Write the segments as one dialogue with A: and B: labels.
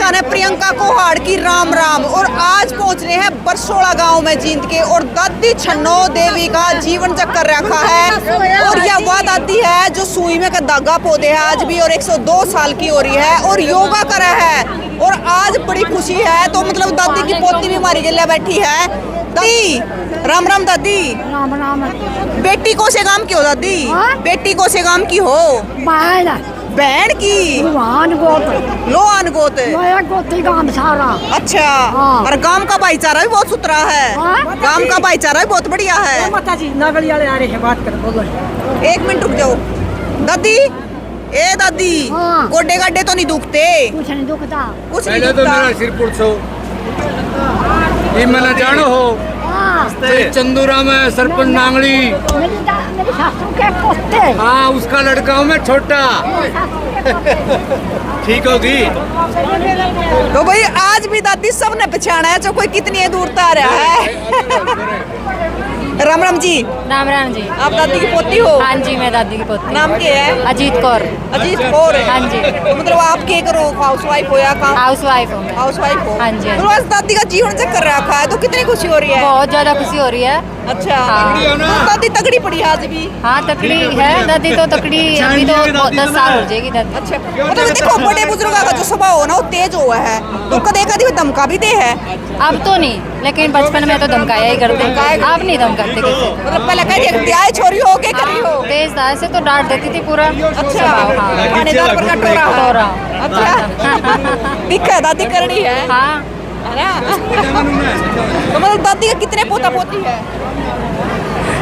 A: जाने प्रियंका कोहाड़ की राम राम। और आज पहुंच रहे हैं बरसोड़ा गांव में जींद के, और दादी छन्नो देवी का जीवन चक्कर रखा है। और यह वह दादी है जो सुई में का धागा पौधे है आज भी, और 102 साल की हो रही है और योगा कर रहा है। और आज बड़ी खुशी है, तो मतलब दादी की पोती भी हमारी गले बैठी है। दादी राम राम। दादी
B: राम राम।
A: बेटी को से गांव की हो दादी? बेटी को से गांव की हो? बहन की
B: लोहान गोत।
A: लोहान गोत।
B: गोती गांव सारा।
A: अच्छा। और गांव का भाईचारा भी बहुत सुथरा है। गांव का भाईचारा भी बहुत बढ़िया है।
B: माता जी नागली वाले आ रहे हैं, बात कर बोलो।
A: 1 मिनट रुक जाओ दादी। ए दादी गोडे गाडे तो नहीं दुखते?
B: कुछ नहीं दुखता।
A: कुछ नहीं
C: पहले तो
A: दुखता।
C: मेरा सिर पुरछो ये मैंने जानो हो चंदूरा में सरपंच नांगली।
B: मेरी सासू के पोते।
C: हाँ उसका लड़का हूँ मैं छोटा। ठीक होगी।
A: तो भाई आज भी दादी सबने पहचाना है, जो कोई कितनी दूर आ रहा है। राम राम जी।
D: राम राम जी।
A: आप दादी की पोती हो?
D: हाँ जी, मैं दादी की पोती।
A: नाम क्या है?
D: अजीत कौर।
A: अजीत कौर।
D: हाँ जी।
A: मतलब आप क्या करो? हाउस वाइफ हो या काम?
D: हाउस वाइफ हूँ।
A: हाउस वाइफ हो?
D: हाँ जी।
A: तो आज दादी का जीवन चक्कर रखा है, तो कितनी खुशी हो रही है?
D: बहुत ज्यादा खुशी हो रही है।
A: अच्छा।
D: हाँ।
A: तो दादी तगड़ी पड़ी है आज भी?
D: हाँ तकड़ी है दादी, तो तकड़ी अभी तो 10 साल हो जाएगी दादी।
A: अच्छा। मतलब देखो बड़े बुजुर्गों का जो स्वभाव हो ना वो तेज हुआ है, तो कदे कभी धमका भी दे है?
D: अब तो नहीं, लेकिन बचपन में तो धमकाया ही करते। अब नहीं धमकाते किसी।
A: मतलब पहले कह दिया आए छोरी हो के करी हो?
D: तेज था ऐसे तो डांट देती थी पूरा।
A: अच्छा।
D: हाँ।
A: थानेदार पर कटोरा।
D: कटोरा।
A: अच्छा। दिक्कत दादी करनी है।
D: हाँ।
A: है ना? तो मतलब दादी का कितने पोता पोती है?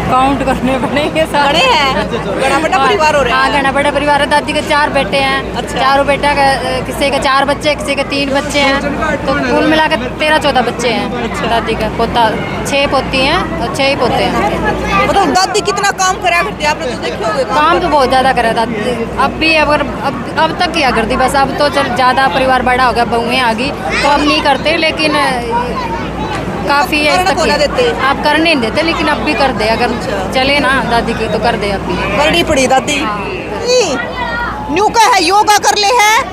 D: काउंट करने पड़ेंगे सारे।
A: बड़े हैं, बड़ा बड़ा परिवार हो रहा है।
D: हाँ घना बड़ा परिवार है। दादी के 4 बेटे हैं।
A: अच्छा।
D: चारों बेटा का किसी के 4 बच्चे, किसी के 3 बच्चे हैं, तो कुल मिलाकर 13-14 बच्चे हैं। अच्छा। दादी का पोता 6 पोती हैं और 6 ही पोते हैं।
A: मतलब दादी कितना काम करा करती है, आपने तो देखे होंगे
D: काम तो बहुत ज्यादा करा दादी। अब भी अगर अब तक किया करती, बस अब तो चल ज्यादा परिवार बड़ा हो गया, बहुएं आ गई तो अब नहीं करते, लेकिन काफी आप करने नहीं देते, लेकिन अब भी कर दे। अगर चले ना दादी की तो कर दे अब भी।
A: करनी पड़ी दादी। न्यू का है योगा कर ले है?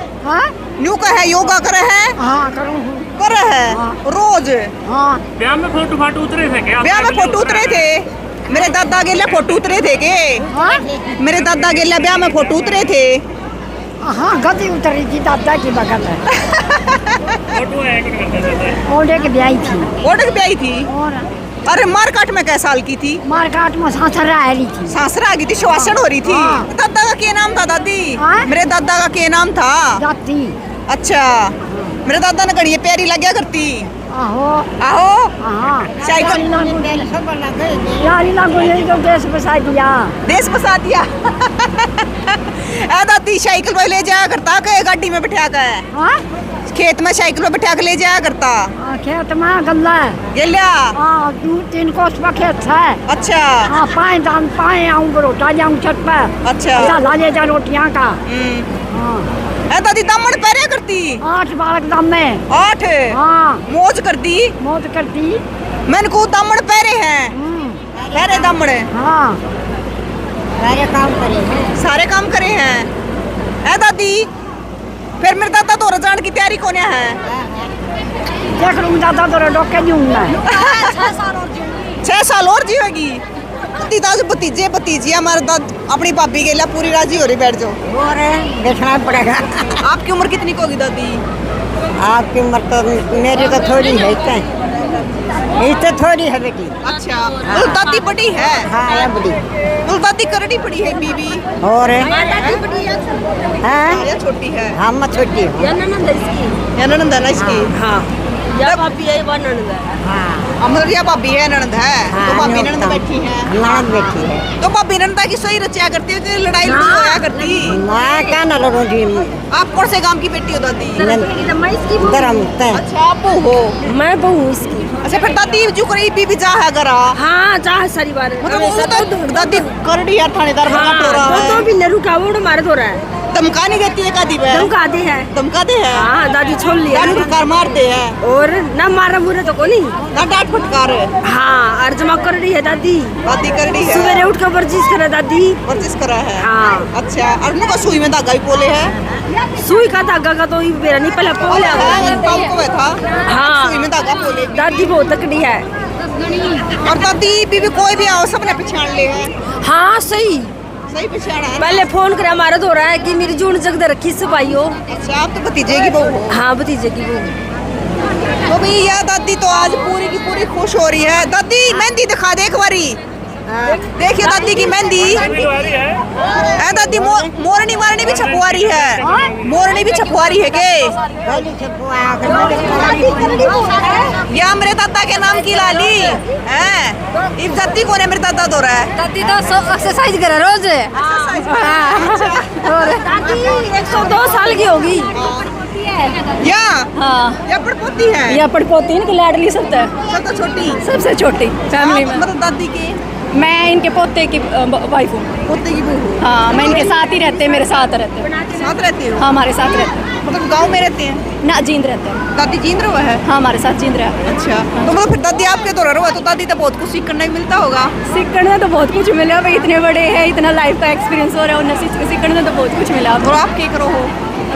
A: न्यू का है योगा करे है?
B: हाँ करूँ।
A: करे है रोज?
B: हाँ।
E: ब्याह में फोटो फाटो उतरे थे क्या?
A: ब्याह में फोटो उतरे थे? मेरे दादा गेले फोटो उतरे थे के? मेरे दादा गेले ब्याह में फोटो उतरे थे?
B: हाँ गति उतरी थी दादा की बगल है।
E: फोटो है
B: ओडे के ब्याही थी।
A: ओडे की ब्याही थी?
B: और
A: अरे मारकाट में कै साल की थी?
B: मारकाट में सासरा आ रही थी।
A: सासरा आ गई थी, श्वासन हो रही थी। दादा का क्या नाम था दादी? मेरे दादा का क्या नाम था?
B: जाती।
A: अच्छा। मेरे दादा ने कड़ी प्यारी लग्या करती।
B: आहो
A: आहो।
B: हाँ
A: साइकिल
B: यारी लागो यही तो देश बसा दिया।
A: देश बसा दिया। दादी साइकिल पे ले जाया करता के गाड़ी में बैठा के? खेत में साइकिल पे बैठा के ले जाया करता?
B: खेत में गल्ला है।
A: गेल्या?
B: 2-3 कोस का खेत है।
A: अच्छा।
B: हाँ पाए आऊँ रोटा जाऊँ छत पर।
A: अच्छा।
B: लाले जा रोटियाँ का।
A: दादी दामन पहरे करती?
B: 8 बालक दाम में।
A: 8?
B: हाँ।
A: मौज करती?
B: मौज करती।
A: मैंने को दामन पहरे हैं? पहरे दामन?
B: हाँ सारे काम करे हैं।
A: सारे काम करे हैं। दादी फिर मेरे दादा तो रजान की तैयारी कोने है?
B: देख लूँ दादा तो डॉक्टर जीऊंगा।
A: 6 साल और जीवेगी? भतीजे भतीजी हमारे दाद अपनी भाभी के लिए पूरी राजी हो रही। बैठ जाओ।
B: और देखना पड़ेगा।
A: आपकी उम्र कितनी को होगी दादी?
B: आपकी उम्र तो मेरी तो थोड़ी है, तो थोड़ी है बेटी।
A: अच्छा। तो दादी बड़ी है?
B: हाँ ये बड़ी।
A: तो दादी करनी पड़ी है बीबी?
B: और
A: या छोटी है?
B: हाँ मैं छोटी हूँ।
A: या ननंद है ना इसकी?
B: हाँ
A: या भाभी है या ननंद है?
B: हाँ
A: मतलब या भाभी है ननंद है? तो भाभी ननंद बैठी है?
B: ननंद बैठी है।
A: तो भाभी ननंद की सही रचा करती है कि लड़ाई होया करती?
B: मैं क्या न लड़ूंगी।
A: आप कौन से गांव की बेटी हो दादी? अच्छा आप बहू हो?
F: मैं बहू हूँ इसकी।
A: अच्छा फिर दादी जो करी बीबी जा है करा?
F: हाँ जा है सारी बार।
A: मतलब वो तो दादी करड़ी यार थानेदार बना तो रहा है।
F: तो भी नरू का वोट मार दो रहा है।
A: धमका नहीं देती है दादी बहन?
F: धमकाते हैं।
A: धमकाते हैं?
F: हाँ दादी छोड़ लिया
A: डांट फटकार मारते हैं
F: और ना मारा मुरे तो को नहीं
A: ना डांट फटकार है?
F: हाँ और जमा कर रही है दादी।
A: दादी कर रही है?
F: सवेरे उठ कर वर्जिश करे दादी।
A: वर्जिश करा है?
F: हाँ।
A: अच्छा, और उनका सुई में धागा भी पोले है?
F: सुई का धागा का तो मेरा नहीं पहले पोले
A: पाँव को था?
F: हाँ।
A: सुई में धागा पोले।
F: दादी बहुत तकड़ी है।
A: और दादी बीबी कोई भी आओ सबने पहचान ले है?
F: हाँ सही
A: सही पहचाना है?
F: पहले फोन करे हमारा तो हो रहा है कि मेरी जून जगद रखी सफाई हो।
A: अच्छा, आप तो भतीजे की बहू हो?
F: हाँ भतीजे की बहू।
A: तो भाई यह दादी तो आज पूरी की पूरी खुश हो रही है। दादी मेहंदी दिखा दे एक बारी। देखिए दादी की मेहंदी है। दादी मोरनी मारनी भी छपवारी है? मोरनी भी छपवारी है के? या मेरे दादा के नाम की लाली है? इज्जती को ने मेरे दादा दो रहा है?
D: दादी तो एक्सरसाइज करे रोज।
F: दादी 102 साल की होगी।
A: या
D: हाँ
A: या पड़पोती है?
D: या पड़पोती इनकी लाडली सबसे
A: छोटी
D: सबसे छोटी फैमिली में।
A: मतलब दादी की?
D: मैं इनके पोते की वाइफ हूँ।
A: पोते की बहू?
D: हाँ मैं इनके साथ ही रहते हैं, मेरे साथ रहते हैं।
A: साथ रहती हो?
D: हाँ हमारे साथ रहते हैं।
A: मतलब गांव में रहते हैं?
D: ना जींद रहते हैं।
A: दादी जींद रहा है?
D: हाँ हमारे साथ जींद रहा है।
A: अच्छा, तो मतलब फिर दादी आपके तो रहा तो दादी तो बहुत कुछ सीखने मिलता होगा?
D: सीखने में तो बहुत कुछ मिला भाई, इतने बड़े हैं, इतना लाइफ का एक्सपीरियंस हो रहा है, उन्हें सीखने में तो बहुत कुछ मिला।
A: और आप क्या करो हो?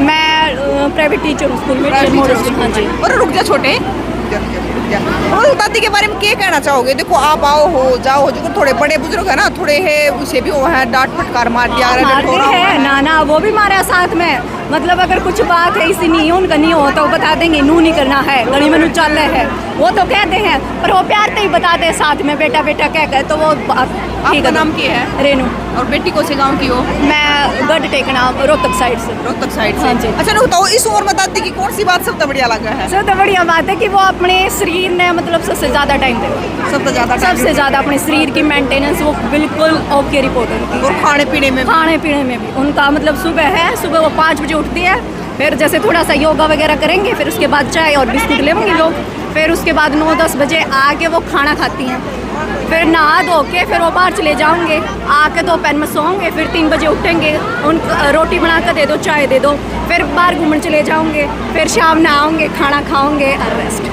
D: मैं प्राइवेट टीचर हूँ स्कूल में। हाँ जी।
A: और रुक जा छोटे। और दादी के बारे में क्या कहना चाहोगे? देखो आप आओ हो जाओ हो, जो थोड़े बड़े बुजुर्ग है ना, थोड़े है उसे भी वो है डांट फटकार मार दिया
D: मारते हैं ना ना, वो भी मारा साथ में। मतलब अगर कुछ बात है इसी नहीं उनका नहीं हो तो बता देंगे नू नहीं करना है, गली में नू चल रहे है, वो तो कहते हैं पर वो प्यार से ही बताते हैं साथ में बेटा बेटा कह कर, तो वो ठीक है।
A: नाम क्या है?
D: रेनू।
A: और बेटी को से गाँव की हो?
D: मैं गढ़ टेकना रोहतक साइड से।
A: रोहतक साइड से?
D: हाँ जी।
A: अच्छा ना बताओ, इस उम्र में दादी की कौन सी बात सबसे बढ़िया लगा है?
D: सबसे बढ़िया बात है कि वो अपने शरीर ने मतलब सबसे ज्यादा टाइम दे,
A: सबसे
D: ज्यादा अपने शरीर की मेंटेनेंस वो बिल्कुल ओके रिपोर्ट है।
A: और खाने पीने में भी
D: उनका मतलब सुबह वो 5 बजे उठती है, फिर जैसे थोड़ा सा योगा वगैरह करेंगे, फिर उसके बाद चाय और बिस्कुट लेंगे लोग, फिर उसके बाद 9-10 बजे आके वो खाना खाती हैं, फिर नहा धो के फिर वो बाहर चले जाओगे, आके दोपहर में सोएंगे, फिर 3 बजे उठेंगे, उनको रोटी बना कर दे दो, चाय दे दो, फिर बाहर घूमने चले जाओगे, फिर शाम नहाओगे, खाना खाओगे और रेस्ट।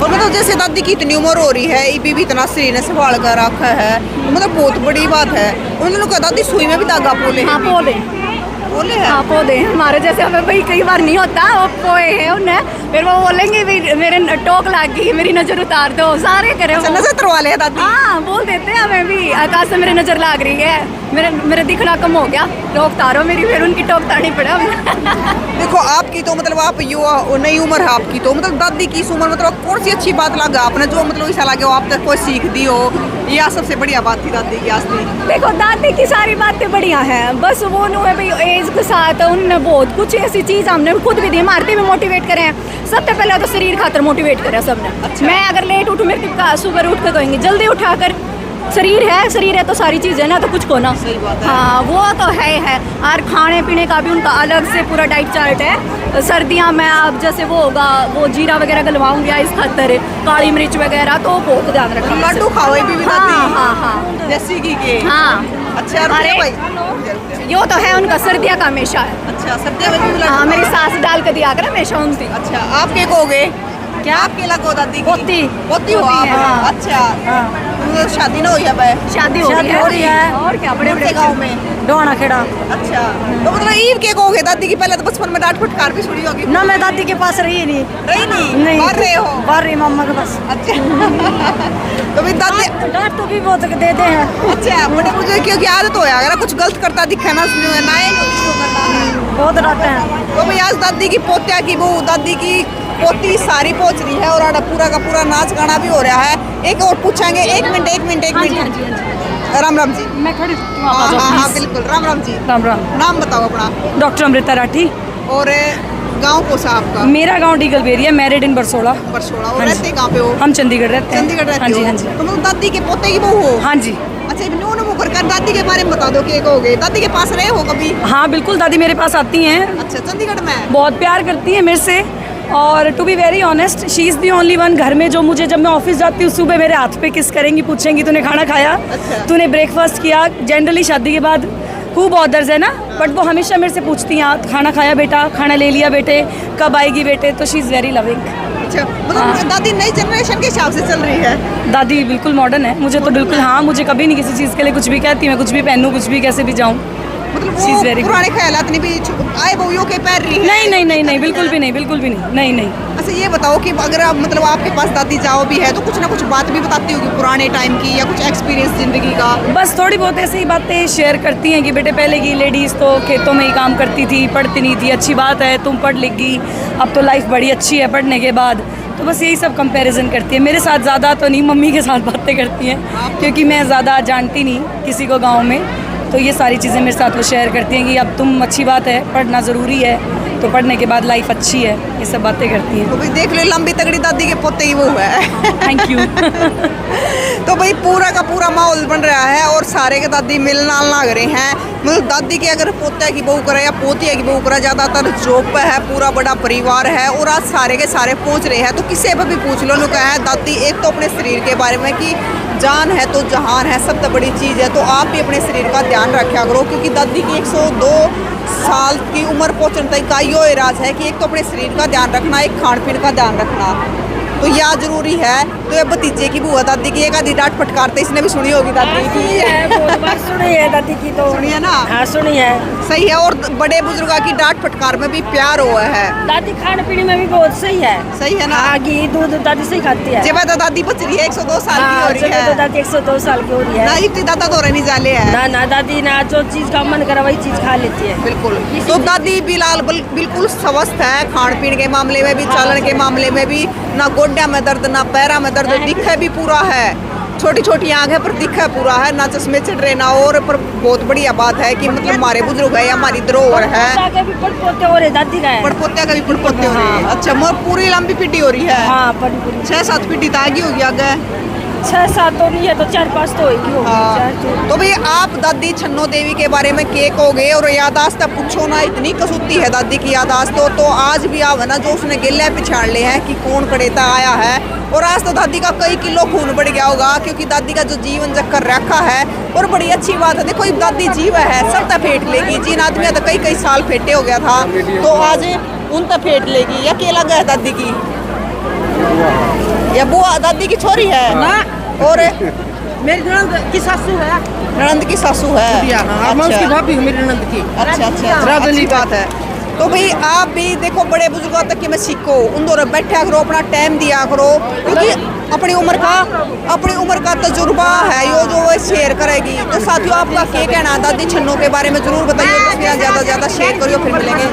A: और मतलब जैसे दादी की इतनी उम्र हो रही है, ये भी इतना शरीर ने संभाल कर रखा है, मतलब बहुत बड़ी बात है। उन्होंने कहा दादी सुई में भी धागा पोले?
D: हाँ पोले
A: है?
D: हाँ पौधे हमारे जैसे हमें भाई कई बार नहीं होता, वो पोए हैं उन्हें, फिर वो बोलेंगे भी मेरे टोक लाग गई, मेरी नजर उतार दो, सारे करे
A: नजर उतरवा ले दादी?
D: हाँ बोल देते हैं हमें भी, आकाश से मेरी नजर लाग रही है, मेरे दिखना कम हो गया, टोक तारो मेरी, फिर उनकी टोक तारनी पड़ा।
A: देखो आपकी तो मतलब आप युवा नई उम्र है आपकी, तो मतलब दादी की इस उम्र मतलब कौन सी अच्छी बात लगा आपने जो मतलब ऐसा लगे आप तक कोई सीख दी हो, या सबसे बढ़िया बात थी दादी की असली?
D: देखो दादी की सारी बातें बढ़िया हैं, बस वो नो है भाई एज के साथ उन्होंने बहुत कुछ ऐसी चीज़ हमने खुद भी दी, मारते में मोटिवेट करें, सबसे पहले तो शरीर खातर मोटिवेट करें सबने। अच्छा। मैं अगर लेट उठूँ मेरे को सुबह उठ कर कहेंगे जल्दी उठाकर, शरीर है तो सारी चीज़ है ना, तो कुछ को ना।
A: सही बात है।
D: हाँ वो तो है। और खाने पीने का भी उनका अलग से पूरा डाइट चार्ट है। सर्दियाँ में आप जैसे वो होगा वो जीरा वगैरह गलवाऊंगी इस खातर, काली मिर्च वगैरह, तो बहुत ध्यान रखें।
A: लड्डू खाओ भी दादी?
D: हाँ
A: देसी घी के?
D: हाँ।
A: अच्छा
D: अरे यो तो है उनका सर्दियाँ का हमेशा है।
A: अच्छा सर्दियाँ में?
D: हाँ मेरी सास डाल कर दिया कर हमेशा उनकी।
A: अच्छा आप क्या कहोगे? क्या आपके लगो दादी की? पोती हो आप?
D: हाँ।
A: अच्छा शादी ना हुई है?
D: शादी हो रही है। और क्या बड़े बड़े
A: गाँव में?
F: डोना खेड़ा।
A: अच्छा तो मतलब ईव के कहोगे दादी की? पहले तो बचपन में डांट फटकार भी सुनी होगी
F: ना, मैं दादी के पास रही नहीं।
A: नहीं बाहर रहे हो?
F: बाहर रही मम्मा के पास।
A: अच्छा तो भी दादी
F: डांट तो भी बहुत देते हैं।
A: अच्छा बड़े मुझे क्योंकि आदत हो अगर कुछ गलत करता दिखा ना ना
F: बहुत डांटते हैं।
A: तो भाई आज दादी की पोतिया की बहू दादी की पोती सारी पहुंच रही है और आड़ा पूरा का पूरा नाच गाना भी हो रहा है। एक और पूछेंगे, एक मिनट। राम राम जी।
F: मैं खड़ी
A: हाँ बिल्कुल। राम राम जी।
F: राम राम।
A: नाम बताओ अपना?
F: डॉक्टर अमृता राठी।
A: और गांव कौन सा आपका?
F: मेरा गांव डीगलबेरी है, मैरिड इन बरसोड़ा।
A: और रहते कहाँ पे हो?
F: हम चंडीगढ़ रहते हैं।
A: चंडीगढ़ रहते हो?
F: हाँ जी।
A: तो मतलब दादी के पोते की बहू हो?
F: हाँ जी।
A: अच्छा न्यू कर दादी के बारे में बता दो कि कहोगे दादी के पास रहे हो कभी?
F: हाँ बिल्कुल, दादी मेरे पास आती हैं।
A: अच्छा चंडीगढ़ में?
F: बहुत प्यार करती है मेरे से, और to be very honest she is the only one घर में जो मुझे जब मैं ऑफिस जाती हूँ सुबह मेरे हाथ पे किस करेंगी, पूछेंगी तूने खाना खाया?
A: अच्छा।
F: तूने ब्रेकफास्ट किया? जनरली शादी के बाद हु बॉदर्स है ना, बट वो हमेशा मेरे से पूछती हैं खाना खाया बेटा, खाना ले लिया बेटे, कब आएगी बेटे, तो शी इज़ वेरी लविंग।
A: अच्छा, मतलब दादी नई जनरेशन के हिसाब से चल रही है।
F: दादी बिल्कुल मॉडर्न है, मुझे तो बिल्कुल, हाँ, मुझे कभी नहीं किसी चीज़ के लिए कुछ भी कहती, मैं कुछ भी पहनूं, कुछ भी कैसे भी जाऊँ।
A: मतलब
F: She is very
A: वो पुराने ख्यालात नहीं भी आए बहुओं के पैर रही है।
F: नहीं नहीं नहीं नहीं, बिल्कुल भी नहीं, बिल्कुल भी नहीं, नहीं नहीं।
A: अच्छा ये बताओ कि अगर आप मतलब आपके पास दादी जाओ भी है तो कुछ ना कुछ बात भी बताती होगी पुराने टाइम की या कुछ एक्सपीरियंस जिंदगी का।
F: बस थोड़ी बहुत ऐसी ही बातें शेयर करती हैं कि बेटे पहले की लेडीज़ तो खेतों में ही काम करती थी, पढ़ती नहीं थी, अच्छी बात है तुम पढ़ लिख गई, अब तो लाइफ बड़ी अच्छी है पढ़ने के बाद। तो बस यही सब कंपैरिजन करती है, मेरे साथ ज़्यादा तो नहीं, मम्मी के साथ बातें करती हैं, क्योंकि मैं ज़्यादा जानती नहीं किसी को गाँव में, तो ये सारी चीज़ें मेरे साथ वो शेयर करती हैं कि अब तुम, अच्छी बात है, पढ़ना ज़रूरी है, तो पढ़ने के बाद लाइफ अच्छी है, ये सब बातें करती हैं।
A: तो भाई देख लो लंबी तगड़ी दादी के पोते ही वो है।
F: Thank you.
A: तो भाई पूरा का पूरा माहौल बन रहा है और सारे के दादी मिलना लग रहे हैं। मतलब दादी के अगर पोते की बहू करे या पोतिया की बहू करे, ज़्यादातर जॉब पे है, पूरा बड़ा परिवार है और आज सारे के सारे पहुंच रहे हैं। तो किसी पर भी पूछ लो, उन्होंने कहा है दादी एक तो अपने शरीर के बारे में कि जान है तो जहान है, सबसे बड़ी चीज़ है, तो आप भी अपने शरीर का ध्यान रखा करो, क्योंकि दादी की 102 साल की उम्र पहुँचने तक का यो इराज है कि एक तो अपने शरीर का ध्यान रखना, एक खान पीन का ध्यान रखना, तो यह जरूरी है। तो ये भतीजे की बुआ दादी की एक आधी डांट फटकारते इसने भी सुनी होगी दादी की।
B: बहुत बार सुनी है दादी की, तो
A: सुनी है ना?
B: हाँ सुनी है।
A: सही है, और बड़े बुजुर्गों की डांट फटकार में भी प्यार हुआ है।
B: दादी खाने पीने में भी बहुत सही है।
A: सही है ना?
B: हाँ, घी दूध दादी सही खाती है।
A: जब तो दादी बच रही है 102 साल की हो रही
B: तो
A: है
B: दादी 102 साल की हो रही
A: ना,
B: है।
A: इतनी दादा तो रहनी जाले है
B: ना ना, दादी ना जो चीज का मन करे वही चीज खा लेती है।
A: बिल्कुल। तो दादी बिल्कुल स्वस्थ है, खान पीन के मामले में भी, चालन के मामले में भी, ना गोड्या में दर्द ना पैरा में दर्द, दिखे भी पूरा है, छोटी छोटी आंखें पर दिखा पूरा है, ना चश्मे चढ़ रहे ना, और पर बहुत बढ़िया बात है कि मतलब हमारे बुजुर्ग है, हमारी धरोहर है।
B: पड़पोते हो रहे दादी का है।
A: पड़पोते का भी पड़पोते हो रही है। अच्छा, मोर पूरी लंबी पीढ़ी हो रही है।
B: हाँ, बड़ी
A: 6-7 पीढ़ी तो आगे होगी आगे।
B: 6-7 तो नहीं है तो 4-5 तो होगी।
A: हाँ। तो भाई आप दादी छन्नो देवी के बारे में के कहोगे, और यादाश्त पूछो ना, इतनी कसूती है दादी की यादाश्त तो आज भी आप है ना जो उसने गिले पिछाड़ ले हैं कि कौन कड़ेता आया है, और आज तो दादी का कई किलो खून बढ़ गया होगा, क्योंकि दादी का जो जीवन चक्कर रखा है, और बड़ी अच्छी बात है। देखो दादी जीव है, सब तक फेंट लेगी, जिन आदमी तो कई साल फेंटे हो गया था, तो आज उन तक फेंट लेगी। या केला गया दादी की या बुआ दादी की छोरी है ना, और
B: मेरी ननद की सासू है।
A: ननद की सासू है।
B: मैं उसकी भाभी हूँ, मेरी ननद की।
A: अच्छा, अच्छी बात है। तो भाई आप भी देखो बड़े बुजुर्गों तक कि मैं सीखो, उन दोनों बैठा करो, अपना टाइम दिया करो, क्योंकि अपनी उम्र का तजुर्बा है यो जो वो शेयर करेगी। तो साथियों आपका क्या कहना दादी छन्नो के बारे में जरूर बताइए, ज़्यादा से ज़्यादा शेयर करियो, फिर मिलेंगे।